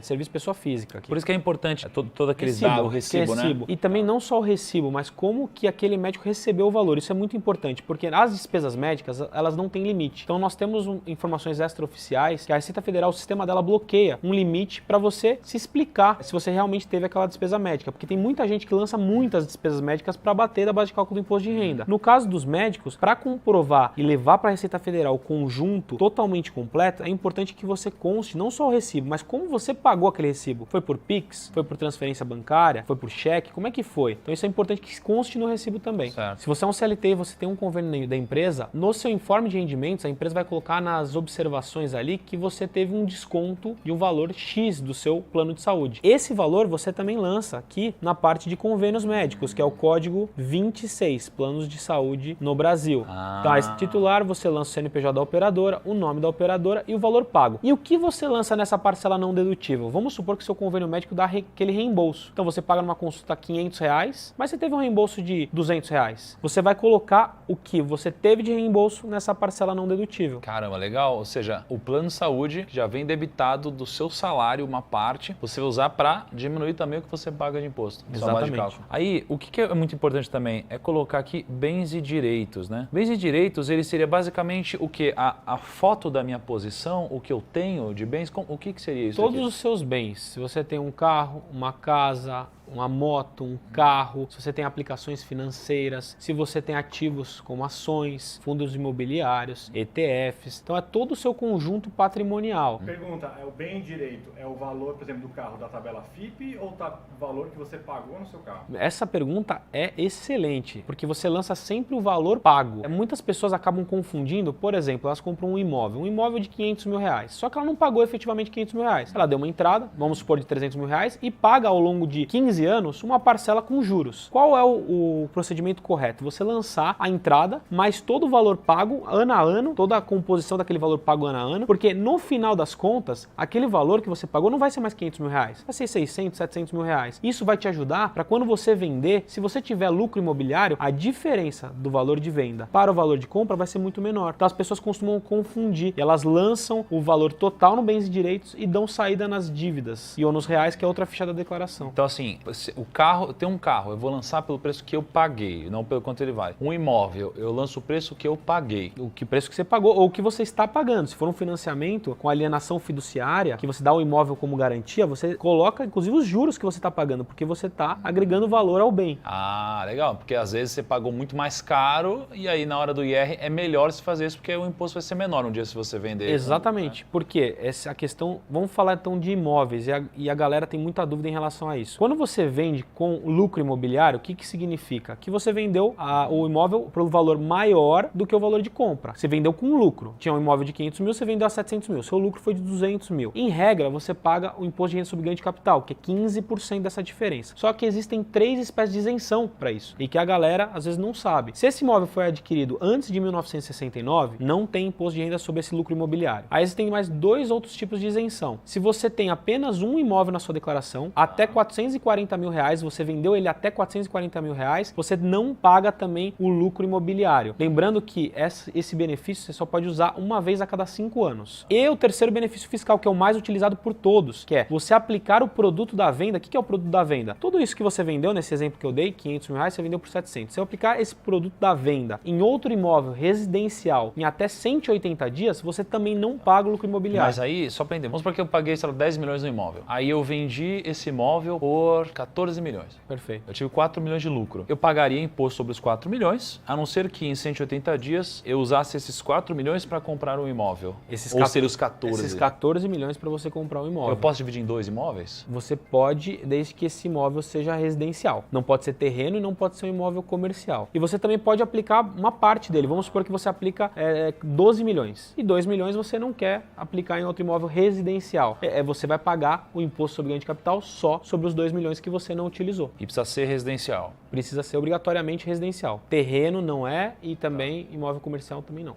serviço pessoa física. Aqui. Por isso que é importante todo aquele dado, o recibo, né? E também não só o recibo, mas como que aquele médico recebeu o valor. Isso é muito importante, porque as despesas médicas, elas não têm limite. Então nós temos informações extraoficiais que a Receita Federal, o sistema dela bloqueia um limite para você se explicar se você realmente teve aquela despesa médica, porque tem muita gente que lança muitas despesas médicas para bater da base de cálculo do imposto de renda. No caso dos médicos, para comprovar e levar para a Receita Federal o conjunto totalmente completo, é importante que você conste não só o recibo, mas como você pagou aquele recibo. Foi por Pix? Foi por transferência bancária? Foi por cheque? Como é que foi? Então isso é importante que conste no recibo também. Certo. Se você é um CLT e você tem um convênio da empresa, no seu informe de rendimentos, a empresa vai colocar nas observações ali que você teve um desconto de um valor X do seu plano de saúde. Esse valor você também lança aqui na parte de convênios médicos, que é o código 26, planos de saúde no Brasil. Então, esse titular, você lança o CNPJ da operadora, o nome da operadora e o valor pago. E o que você lança nessa parcela não dedutível? Vamos supor que seu convênio médico dá aquele reembolso. Então você paga numa consulta R$500, mas você teve um reembolso de R$200. Você vai colocar o que você teve de reembolso nessa parcela não dedutível. Caramba, legal. Ou seja, o plano de saúde já vem debitado do seu salário uma parte, você vai usar para diminuir também o que você paga de imposto. Exatamente. Aí, o que é muito importante também é colocar aqui bens e direitos, né? Bens e direitos, ele seria basicamente o que? A foto da minha posição, o que eu tenho de bens, o que seria isso Todos aqui? os seus bens. Se você tem um carro, uma casa, uma moto, um carro, se você tem aplicações financeiras, se você tem ativos como ações, fundos imobiliários, ETFs. Então é todo o seu conjunto patrimonial. Pergunta, é o bem direito, é o valor, por exemplo, do carro da tabela FIP ou o valor que você pagou no seu carro? Essa pergunta é excelente, porque você lança sempre o valor pago. Muitas pessoas acabam confundindo, por exemplo, elas compram um imóvel de R$500 mil, só que ela não pagou efetivamente R$500 mil. Ela deu uma entrada, vamos supor de R$300 mil, e paga ao longo de 15 anos uma parcela com juros. Qual é o procedimento correto? Você lançar a entrada, mais todo o valor pago ano a ano, toda a composição daquele valor pago ano a ano, porque no final das contas, aquele valor que você pagou não vai ser mais R$500 mil, vai ser 600, 700 mil reais. Isso vai te ajudar para quando você vender, se você tiver lucro imobiliário, a diferença do valor de venda para o valor de compra vai ser muito menor. Então as pessoas costumam confundir, elas lançam o valor total no bens e direitos e dão saída nas dívidas e ônus reais, que é outra ficha da declaração. Então assim, o carro, eu tenho um carro, eu vou lançar pelo preço que eu paguei, não pelo quanto ele vale. Um imóvel, eu lanço o preço que eu paguei. O preço que você pagou ou o que você está pagando. Se for um financiamento com alienação fiduciária, que você dá o imóvel como garantia, você coloca inclusive os juros que você está pagando, porque você está agregando valor ao bem. Ah, legal, porque às vezes você pagou muito mais caro e aí na hora do IR é melhor se fazer isso porque o imposto vai ser menor um dia se você vender. Exatamente, porque essa questão, vamos falar então de imóveis e a galera tem muita dúvida em relação a isso. Quando você vende com lucro imobiliário, o que significa? Que você vendeu o imóvel pelo valor maior do que o valor de compra. Você vendeu com lucro. Tinha um imóvel de 500 mil, você vendeu a 700 mil. Seu lucro foi de 200 mil. Em regra, você paga o imposto de renda sobre ganho de capital, que é 15% dessa diferença. Só que existem 3 espécies de isenção para isso e que a galera às vezes não sabe. Se esse imóvel foi adquirido antes de 1969, não tem imposto de renda sobre esse lucro imobiliário. Aí existem mais 2 outros tipos de isenção. Se você tem apenas um imóvel na sua declaração, até 440 mil reais, você vendeu ele até 440 mil reais, você não paga também o lucro imobiliário. Lembrando que esse benefício você só pode usar uma vez a cada 5 anos. E o terceiro benefício fiscal, que é o mais utilizado por todos, que é você aplicar o produto da venda. O que é o produto da venda? Tudo isso que você vendeu, nesse exemplo que eu dei, 500 mil reais, você vendeu por 700. Se eu aplicar esse produto da venda em outro imóvel residencial em até 180 dias, você também não paga o lucro imobiliário. Mas aí, só para entender, vamos supor que eu paguei, sei lá, 10 milhões no imóvel. Aí eu vendi esse imóvel por 14 milhões. Perfeito. Eu tive 4 milhões de lucro. Eu pagaria imposto sobre os 4 milhões, a não ser que em 180 dias eu usasse esses 4 milhões para comprar um imóvel. Ou seria os 14? Esses 14 milhões para você comprar um imóvel. Eu posso dividir em 2 imóveis? Você pode, desde que esse imóvel seja residencial. Não pode ser terreno e não pode ser um imóvel comercial. E você também pode aplicar uma parte dele. Vamos supor que você aplica 12 milhões. E 2 milhões você não quer aplicar em outro imóvel residencial. Você vai pagar o imposto sobre ganho de capital só sobre os 2 milhões que você não utilizou. E precisa ser residencial. Precisa ser obrigatoriamente residencial. Terreno não é e também imóvel comercial também não.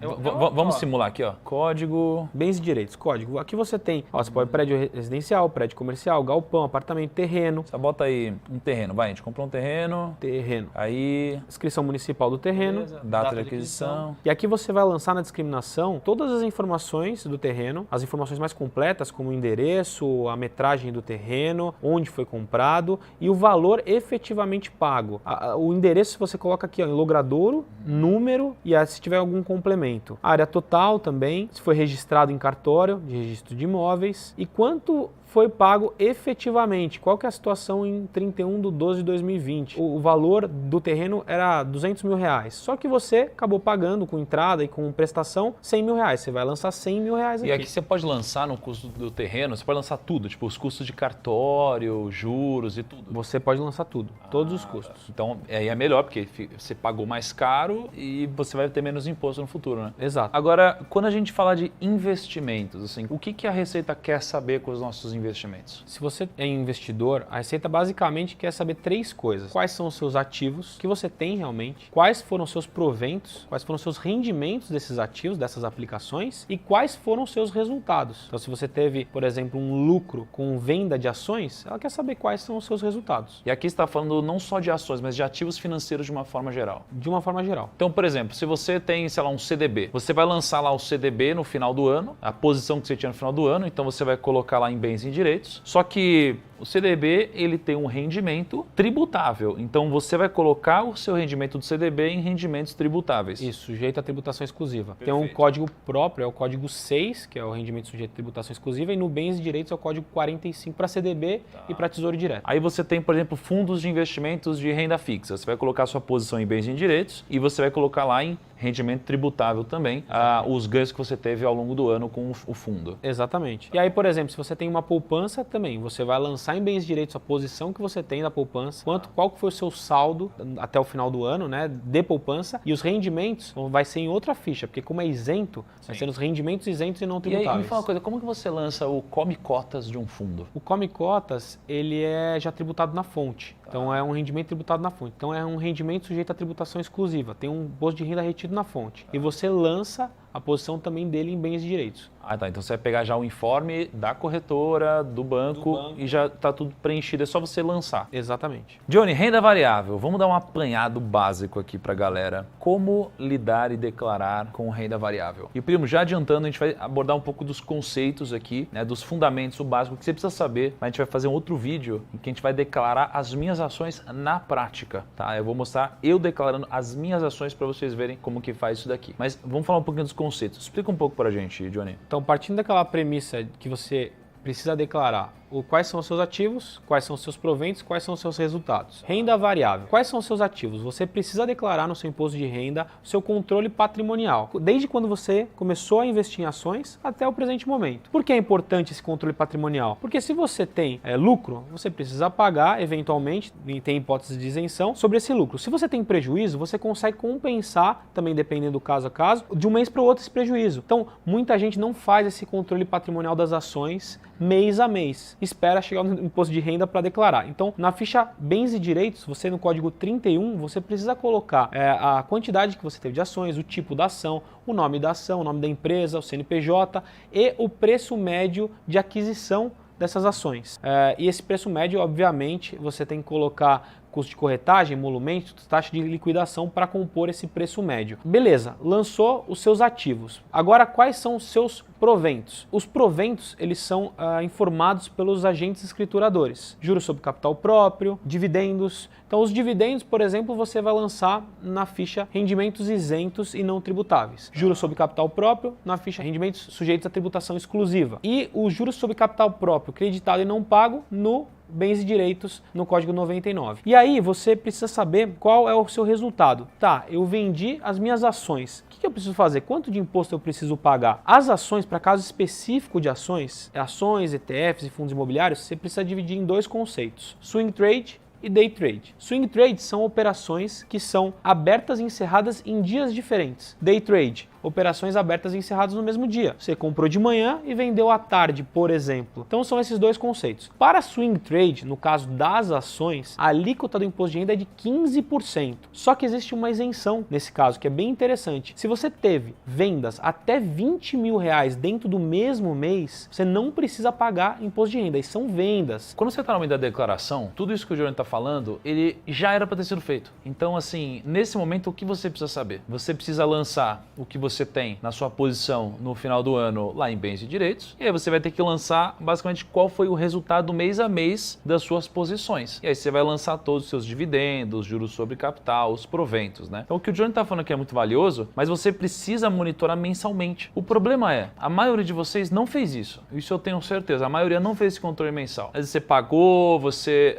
Vamos simular aqui, ó. Código... Bens e direitos, código. Aqui você tem, você pode prédio residencial, prédio comercial, galpão, apartamento, terreno. Só bota aí um terreno. Vai, a gente comprou um terreno. Terreno. Aí... Inscrição municipal do terreno. Beleza. Data de aquisição. E aqui você vai lançar na discriminação todas as informações do terreno, as informações mais completas, como o endereço, a metragem do terreno, onde foi comprado e o valor efetivamente pago. O endereço você coloca aqui, ó, em logradouro, número e se tiver algum complemento. A área total também, se foi registrado em cartório de registro de imóveis e quanto foi pago efetivamente. Qual que é a situação em 31/12/2020? O valor do terreno era R$200 mil. Só que você acabou pagando com entrada e com prestação R$100 mil. Você vai lançar R$100 mil aqui. E aqui você pode lançar no custo do terreno, você pode lançar tudo, tipo os custos de cartório, juros e tudo. Você pode lançar tudo, todos os custos. Então aí é melhor, porque você pagou mais caro e você vai ter menos imposto no futuro, né? Exato. Agora, quando a gente fala de investimentos, assim, o que a Receita quer saber com os nossos investimentos? Se você é investidor, a Receita basicamente quer saber 3 coisas. Quais são os seus ativos, que você tem realmente, quais foram os seus proventos, quais foram os seus rendimentos desses ativos, dessas aplicações e quais foram os seus resultados. Então, se você teve, por exemplo, um lucro com venda de ações, ela quer saber quais são os seus resultados. E aqui você está falando não só de ações, mas de ativos financeiros de uma forma geral. De uma forma geral. Então, por exemplo, se você tem, sei lá, um CDB, você vai lançar lá o CDB no final do ano, a posição que você tinha no final do ano, então você vai colocar lá em bens e direitos, só que o CDB, ele tem um rendimento tributável, então você vai colocar o seu rendimento do CDB em rendimentos tributáveis. Isso, sujeito à tributação exclusiva. Perfeito. Tem um código próprio, é o código 6, que é o rendimento sujeito à tributação exclusiva, e no bens e direitos é o código 45 para CDB e para Tesouro Direto. Aí você tem, por exemplo, fundos de investimentos de renda fixa. Você vai colocar a sua posição em bens e direitos e você vai colocar lá em rendimento tributável também os ganhos que você teve ao longo do ano com o fundo. Exatamente. E aí, por exemplo, se você tem uma poupança também, você vai lançar em bens e direitos a posição que você tem da poupança, qual que foi o seu saldo até o final do ano, né, de poupança, e os rendimentos vai ser em outra ficha, porque como é isento, vai ser nos rendimentos isentos e não tributáveis. E aí, me fala uma coisa, como que você lança o Come Cotas de um fundo? O Come Cotas, ele é já tributado na fonte. Então é um rendimento tributado na fonte. Então é um rendimento sujeito à tributação exclusiva. Tem um imposto de renda retido na fonte. E você lança a posição também dele em bens e direitos. Ah, tá. Então você vai pegar já o informe da corretora, do banco e já está tudo preenchido. É só você lançar. Exatamente. Johnny, renda variável. Vamos dar um apanhado básico aqui para a galera. Como lidar e declarar com renda variável? E, primo, já adiantando, a gente vai abordar um pouco dos conceitos aqui, né, dos fundamentos, o básico que você precisa saber. Mas a gente vai fazer um outro vídeo em que a gente vai declarar as minhas ações na prática, tá? Eu vou mostrar eu declarando as minhas ações para vocês verem como que faz isso daqui. Mas vamos falar um pouquinho dos conceitos. Explica um pouco para a gente, Johnny. Então, partindo daquela premissa que você precisa declarar quais são os seus ativos, quais são os seus proventos, quais são os seus resultados. Renda variável. Quais são os seus ativos? Você precisa declarar no seu imposto de renda o seu controle patrimonial, desde quando você começou a investir em ações até o presente momento. Por que é importante esse controle patrimonial? Porque se você tem lucro, você precisa pagar, eventualmente, e tem hipótese de isenção, sobre esse lucro. Se você tem prejuízo, você consegue compensar, também dependendo do caso a caso, de um mês para o outro esse prejuízo. Então, muita gente não faz esse controle patrimonial das ações mês a mês. Espera chegar no imposto de renda para declarar. Então, na ficha bens e direitos, você no código 31, você precisa colocar a quantidade que você teve de ações, o tipo da ação, o nome da ação, o nome da empresa, o CNPJ e o preço médio de aquisição dessas ações. E esse preço médio, obviamente, você tem que colocar custo de corretagem, emolumento, taxa de liquidação para compor esse preço médio. Beleza, lançou os seus ativos. Agora, quais são os seus proventos? Os proventos, eles são informados pelos agentes escrituradores. Juros sobre capital próprio, dividendos. Então, os dividendos, por exemplo, você vai lançar na ficha rendimentos isentos e não tributáveis. Juros sobre capital próprio, na ficha rendimentos sujeitos à tributação exclusiva. E os juros sobre capital próprio creditado e não pago no bens e direitos no código 99. E aí você precisa saber qual é o seu resultado. Tá, eu vendi as minhas ações. O que eu preciso fazer? Quanto de imposto eu preciso pagar? As ações, para caso específico de ações, ETFs e fundos imobiliários, você precisa dividir em 2 conceitos: swing trade e day trade. Swing trade são operações que são abertas e encerradas em dias diferentes. Day trade, operações abertas e encerradas no mesmo dia. Você comprou de manhã e vendeu à tarde, por exemplo. Então são esses 2 conceitos. Para swing trade, no caso das ações, a alíquota do imposto de renda é de 15%. Só que existe uma isenção nesse caso, que é bem interessante. Se você teve vendas até R$20 mil dentro do mesmo mês, você não precisa pagar imposto de renda. E são vendas. Quando você está no meio da declaração, tudo isso que o Johnny está falando, ele já era para ter sido feito. Então, assim, nesse momento, o que você precisa saber? Você precisa lançar o que você você tem na sua posição no final do ano lá em bens e direitos, e aí você vai ter que lançar basicamente qual foi o resultado mês a mês das suas posições. E aí você vai lançar todos os seus dividendos, juros sobre capital, os proventos, né? Então o que o Johnny está falando aqui é muito valioso, mas você precisa monitorar mensalmente. O problema é, a maioria de vocês não fez isso. Isso eu tenho certeza, a maioria não fez esse controle mensal. Às vezes você pagou, você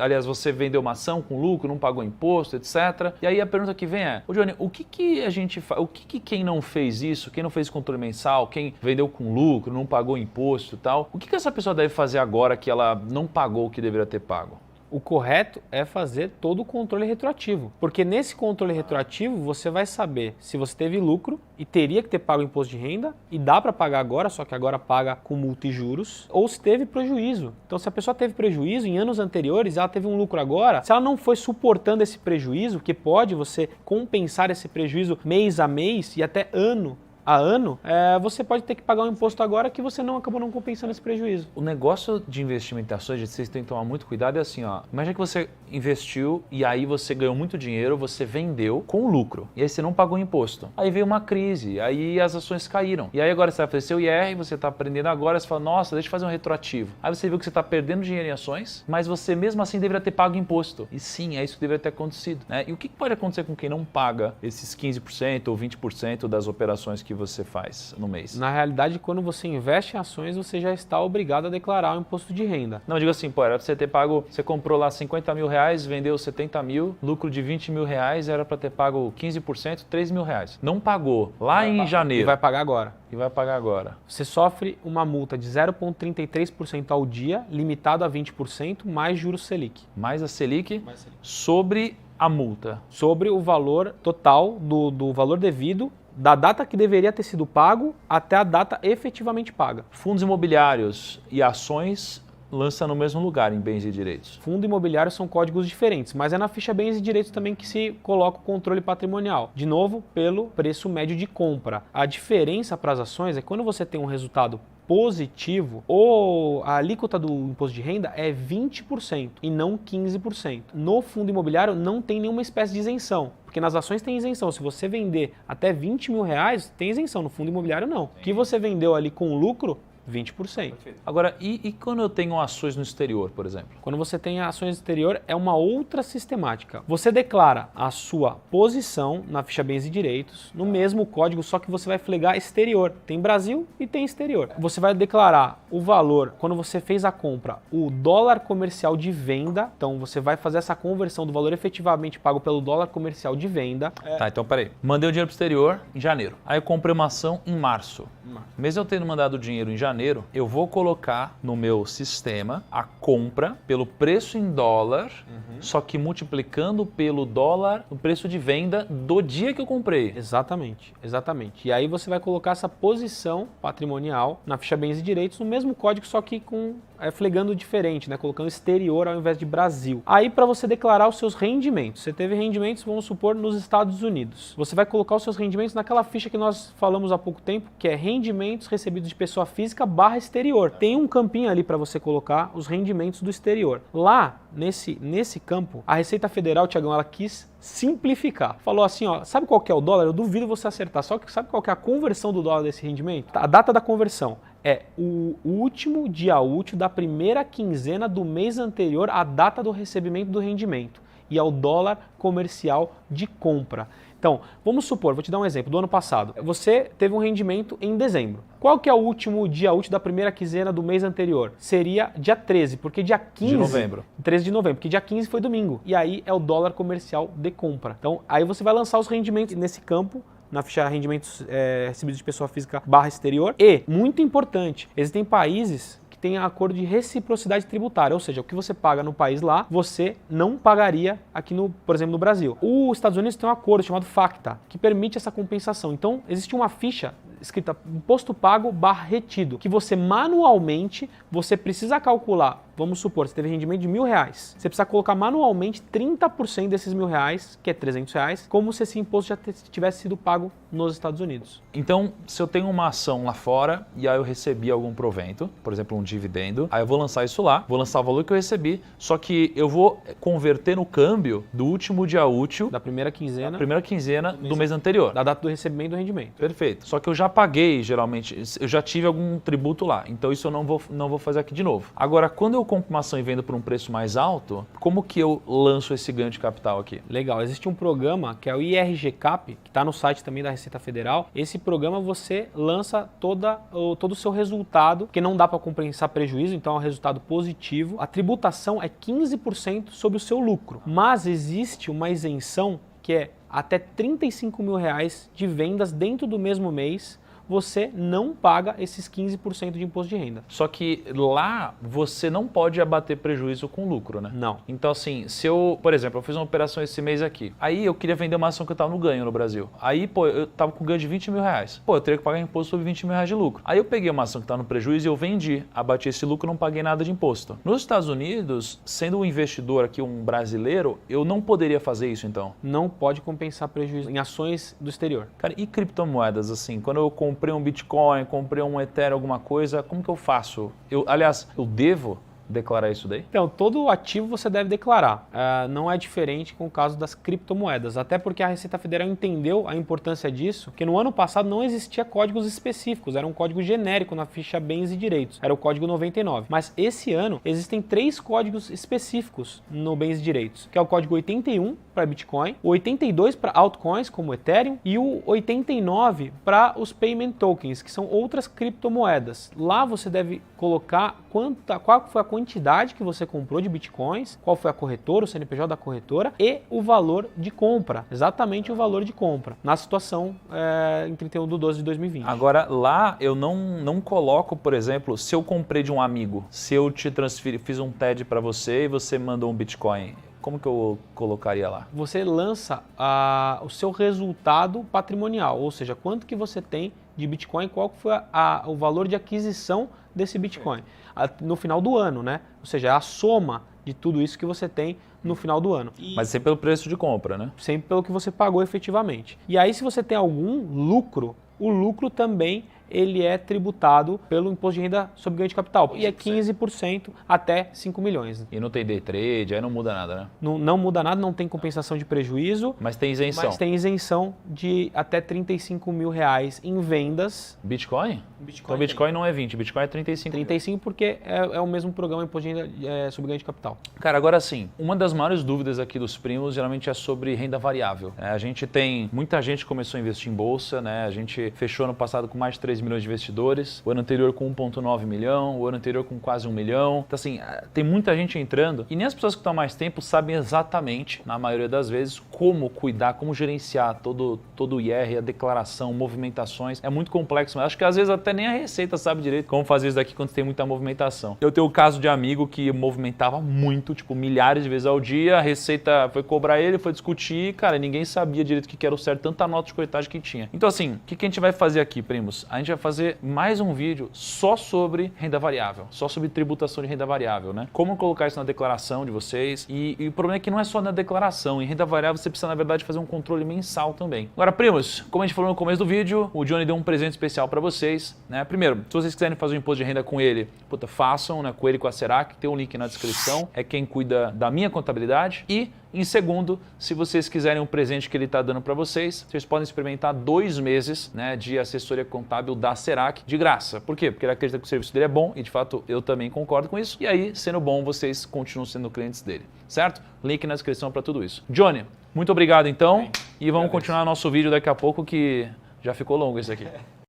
vendeu uma ação com lucro, não pagou imposto, etc. E aí a pergunta que vem é, ô Johnny, o que a gente faz? O que quem não fez isso, quem não fez controle mensal, quem vendeu com lucro, não pagou imposto e tal, o que essa pessoa deve fazer agora que ela não pagou o que deveria ter pago? O correto é fazer todo o controle retroativo, porque nesse controle retroativo você vai saber se você teve lucro e teria que ter pago o imposto de renda e dá para pagar agora, só que agora paga com multa e juros, ou se teve prejuízo. Então se a pessoa teve prejuízo em anos anteriores, ela teve um lucro agora, se ela não foi suportando esse prejuízo, que pode você compensar esse prejuízo mês a mês e até ano a ano, você pode ter que pagar um imposto agora que você acabou não compensando esse prejuízo. O negócio de investimento em ações, vocês têm que tomar muito cuidado, é assim, ó. Imagina que você investiu e aí você ganhou muito dinheiro, você vendeu com lucro. E aí você não pagou imposto. Aí veio uma crise, aí as ações caíram. E aí agora você vai fazer seu IR, você está aprendendo agora, você fala, nossa, deixa eu fazer um retroativo. Aí você viu que você está perdendo dinheiro em ações, mas você mesmo assim deveria ter pago imposto. E sim, é isso que deveria ter acontecido, né? E o que pode acontecer com quem não paga esses 15% ou 20% das operações que você faz no mês? Na realidade, quando você investe em ações, você já está obrigado a declarar o imposto de renda. Não, digo assim, pô, era pra você ter pago, você comprou lá 50 mil reais, vendeu 70 mil, lucro de 20 mil reais, era para ter pago 15%, 3 mil reais. Não pagou lá em janeiro. E vai pagar agora. E vai pagar agora. Você sofre uma multa de 0,33% ao dia, limitado a 20%, mais juros Selic. Mais a Selic, sobre a multa. Sobre o valor total do valor devido da data que deveria ter sido pago até a data efetivamente paga. Fundos imobiliários e ações lança no mesmo lugar em bens e direitos. Fundo imobiliário são códigos diferentes, mas é na ficha bens e direitos também que se coloca o controle patrimonial. De novo, pelo preço médio de compra. A diferença para as ações é que quando você tem um resultado positivo, ou a alíquota do imposto de renda é 20% e não 15%. No fundo imobiliário não tem nenhuma espécie de isenção, porque nas ações tem isenção. Se você vender até 20 mil reais, tem isenção. No fundo imobiliário não. O que você vendeu ali com lucro, 20%. Perfeito. Agora, e quando eu tenho ações no exterior, por exemplo? Quando você tem ações no exterior, é uma outra sistemática. Você declara a sua posição na ficha bens e direitos, no mesmo código, só que você vai flegar exterior. Tem Brasil e tem exterior. Você vai declarar o valor, quando você fez a compra, o dólar comercial de venda. Então, você vai fazer essa conversão do valor efetivamente pago pelo dólar comercial de venda. Tá, então peraí. Mandei o dinheiro pro exterior em janeiro. Aí eu comprei uma ação em março. Mesmo eu tendo mandado o dinheiro em janeiro, eu vou colocar no meu sistema a compra pelo preço em dólar, só que multiplicando pelo dólar o preço de venda do dia que eu comprei. Exatamente, exatamente. E aí você vai colocar essa posição patrimonial na ficha bens e direitos no mesmo código, só que com flegando diferente, né? Colocando exterior ao invés de Brasil. Aí para você declarar os seus rendimentos, você teve rendimentos, vamos supor, nos Estados Unidos. Você vai colocar os seus rendimentos naquela ficha que nós falamos há pouco tempo, que é rendimentos recebidos de pessoa física / exterior. Tem um campinho ali para você colocar os rendimentos do exterior. Lá, nesse campo, a Receita Federal, Tiagão, ela quis simplificar. Falou assim, ó, sabe qual que é o dólar? Eu duvido você acertar. Só que sabe qual que é a conversão do dólar desse rendimento? A data da conversão é o último dia útil da primeira quinzena do mês anterior à data do recebimento do rendimento. E é o dólar comercial de compra. Então, vamos supor, vou te dar um exemplo, do ano passado. Você teve um rendimento em dezembro. Qual que é o último dia útil da primeira quinzena do mês anterior? Seria dia 13, porque dia 15... De novembro. 13 de novembro, porque dia 15 foi domingo. E aí é o dólar comercial de compra. Então, aí você vai lançar os rendimentos nesse campo, na ficha rendimentos recebidos de pessoa física / exterior. E, muito importante, existem países que têm acordo de reciprocidade tributária, ou seja, o que você paga no país lá, você não pagaria aqui, por exemplo, no Brasil. Os Estados Unidos tem um acordo chamado FATCA, que permite essa compensação. Então, existe uma ficha escrita imposto pago / retido, que você manualmente, você precisa calcular. Vamos supor, você teve rendimento de R$1.000. Você precisa colocar manualmente 30% desses R$1.000, que é R$300, como se esse imposto já tivesse sido pago nos Estados Unidos. Então, se eu tenho uma ação lá fora e aí eu recebi algum provento, por exemplo, um dividendo, aí eu vou lançar isso lá, vou lançar o valor que eu recebi, só que eu vou converter no câmbio do último dia útil Da primeira quinzena, do mês anterior. da data do recebimento do rendimento. Perfeito. Só que eu já paguei, geralmente, eu já tive algum tributo lá, então isso eu não vou fazer aqui de novo. Agora, quando eu compro uma ação e vendo por um preço mais alto, como que eu lanço esse ganho de capital aqui? Legal, existe um programa que é o IRGCAP, que está no site também da Receita Federal. Esse programa você lança todo o seu resultado, porque não dá para compensar prejuízo, então é um resultado positivo. A tributação é 15% sobre o seu lucro, mas existe uma isenção que é até R$35.000 de vendas dentro do mesmo mês. Você não paga esses 15% de imposto de renda. Só que lá você não pode abater prejuízo com lucro, né? Não. Então assim, se eu, por exemplo, eu fiz uma operação esse mês aqui, aí eu queria vender uma ação que eu tava no ganho no Brasil. Aí, pô, eu tava com ganho de R$20.000. Pô, eu teria que pagar imposto sobre R$20.000 de lucro. Aí eu peguei uma ação que tava no prejuízo e eu vendi, abati esse lucro e não paguei nada de imposto. Nos Estados Unidos, sendo um investidor aqui, um brasileiro, eu não poderia fazer isso então? Não pode compensar prejuízo em ações do exterior. Cara, e criptomoedas assim? Quando eu comprei um Bitcoin, comprei um Ethereum, alguma coisa, como que eu faço? Aliás, eu devo declarar isso daí? Então, todo ativo você deve declarar. Não é diferente com o caso das criptomoedas, até porque a Receita Federal entendeu a importância disso, porque no ano passado não existia códigos específicos, era um código genérico na ficha Bens e Direitos, era o código 99. Mas esse ano existem 3 códigos específicos no Bens e Direitos, que é o código 81 para Bitcoin, o 82 para altcoins como Ethereum e o 89 para os payment tokens, que são outras criptomoedas. Lá você deve colocar qual foi a quantidade que você comprou de bitcoins, qual foi a corretora, o CNPJ da corretora e o valor de compra, exatamente o valor de compra, na situação em 31/12/2020. Agora, lá eu não coloco, por exemplo, se eu comprei de um amigo, se eu te transferi, fiz um TED para você e você mandou um Bitcoin, como que eu colocaria lá? Você lança o seu resultado patrimonial, ou seja, quanto que você tem de Bitcoin, qual foi o valor de aquisição desse Bitcoin no final do ano, né? Ou seja, a soma de tudo isso que você tem no final do ano. Mas sempre pelo preço de compra, né? Sempre pelo que você pagou efetivamente. E aí, se você tem algum lucro, o lucro também ele é tributado pelo imposto de renda sobre ganho de capital. E é 15% até 5 milhões. E não tem day trade, aí não muda nada, né? Não muda nada, não tem compensação de prejuízo. Mas tem isenção. Mas tem isenção de até R$35.000 em vendas. Bitcoin? Então Bitcoin não é 20, Bitcoin é 35. 35 porque é o mesmo programa imposto de renda sobre ganho de capital. Cara, agora sim, uma das maiores dúvidas aqui dos primos geralmente é sobre renda variável. A gente tem, muita gente começou a investir em bolsa, né? A gente fechou ano passado com mais de 3 milhões de investidores, o ano anterior com 1,9 milhão, o ano anterior com quase 1 milhão. Então assim, tem muita gente entrando e nem as pessoas que estão há mais tempo sabem exatamente, na maioria das vezes, como cuidar, como gerenciar todo o IR, a declaração, movimentações. É muito complexo, mas acho que às vezes até nem a Receita sabe direito como fazer isso daqui quando tem muita movimentação. Eu tenho o caso de amigo que movimentava muito, tipo milhares de vezes ao dia, a Receita foi cobrar ele, foi discutir, cara, ninguém sabia direito o que era o certo, tanta nota de corretagem que tinha. Então assim, o que a gente vai fazer aqui, primos? A gente vai fazer mais um vídeo só sobre renda variável, só sobre tributação de renda variável, né? Como colocar isso na declaração de vocês e o problema é que não é só na declaração, em renda variável você precisa na verdade fazer um controle mensal também. Agora, primos, como a gente falou no começo do vídeo, o Johnny deu um presente especial para vocês, né? Primeiro, se vocês quiserem fazer um imposto de renda com ele, puta, façam, né? Com ele e com a Serac, tem um link na descrição, é quem cuida da minha contabilidade. E em segundo, se vocês quiserem um presente que ele está dando para vocês, vocês podem experimentar 2 meses, né, de assessoria contábil da Serac de graça. Por quê? Porque ele acredita que o serviço dele é bom e de fato eu também concordo com isso. E aí, sendo bom, vocês continuam sendo clientes dele, certo? Link na descrição para tudo isso. Johnny, muito obrigado então. E vamos continuar nosso vídeo daqui a pouco que já ficou longo esse aqui.